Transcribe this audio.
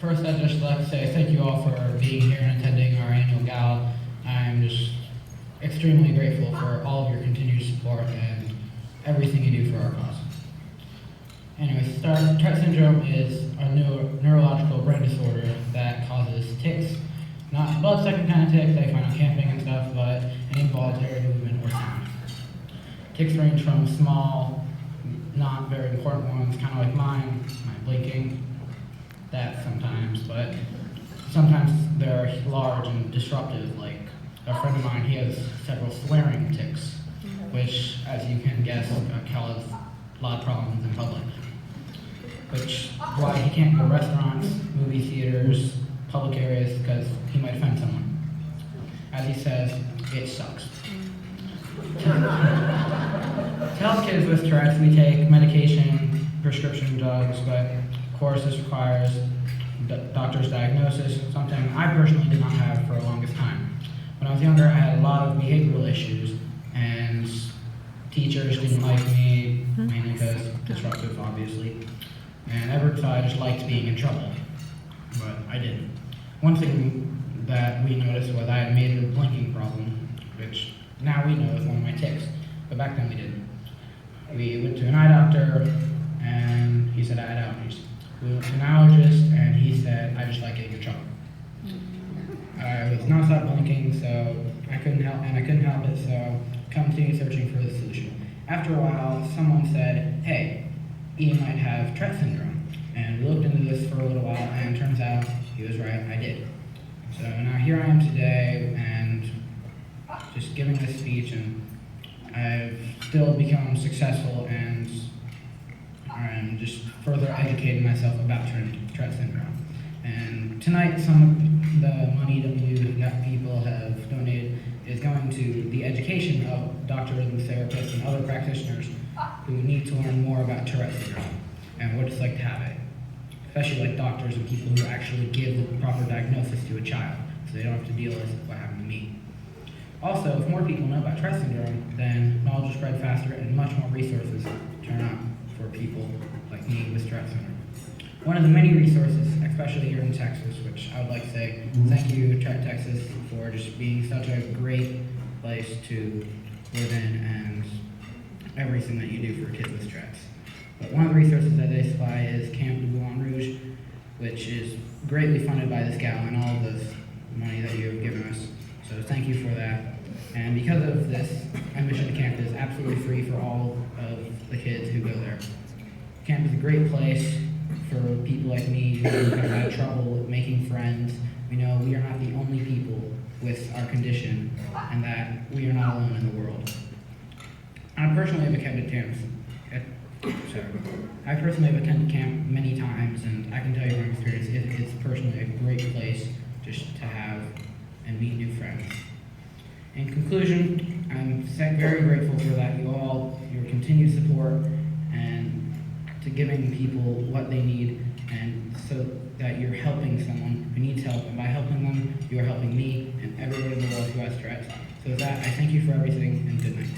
First, I'd just like to say thank you all for being here and attending our annual gala. I'm just extremely grateful for all of your continued support and everything you do for our cause. Anyway, Tourette syndrome is a neurological brain disorder that causes tics, not blood-sucking kind of tics they find on camping and stuff, but an involuntary movement or sound. Tics range from small, not very important ones, kind of like mine, my blinking, that sometimes, but sometimes they're large and disruptive, like a friend of mine, he has several swearing tics, which, as you can guess, cause a lot of problems in public. Which why he can't go to restaurants, movie theaters, public areas, because he might offend someone. As he says, it sucks. To help kids with Tourette's, we take medication, prescription drugs, but of course this requires doctor's diagnosis, something I personally did not have for the longest time. When I was younger, I had a lot of behavioral issues, and teachers didn't like me, mainly because disruptive, obviously. And ever since I just liked being in trouble, but I didn't. One thing that we noticed was I had a major blinking problem, which now we know is one of my tics, but back then we didn't. We went to an eye doctor, and he said I had allergies. We went to an allergist, and he said I just like getting in trouble. I was nonstop blinking, so I couldn't help it, so continued searching for the solution. After a while, someone said, hey, Ian might have Tourette syndrome. And we looked into this for a little while, and it turns out he was right, I did. So now here I am today, and just giving this speech, and I've still become successful, and I'm just further educating myself about Tourette syndrome. And tonight, some of the money that people have donated is going to the education of doctors and therapists and other practitioners who need to learn more about Tourette syndrome and what it's like to have it. Especially like doctors and people who actually give the proper diagnosis to a child, so they don't have to deal with what happened to me. Also, if more people know about Tourette syndrome, then knowledge will spread faster and much more resources turn up for people like me with Tourette syndrome. One of the many resources, especially here in Texas, which I would like to say thank you, Tourette Texas, for just being such a great place to live in and everything that you do for kids with Tourette's. But one of the resources that they supply is Camp du Moulin Rouge, which is greatly funded by this gala and all of this money that you have given us. So thank you for that. And because of this, admission to camp is absolutely free for all of the kids who go there. Camp is a great place for people like me who have had trouble making friends. We know we are not the only people with our condition, and that we are not alone in the world. I personally have attended camp many times, and I can tell you from experience, it's personally a great place just to have and meet new friends. In conclusion, I'm very grateful for that your continued support, and to giving people what they need, and so that you're helping someone who needs help, and by helping them, you are helping me and everyone in the world who has Tourette's. So with that, I thank you for everything, and good night.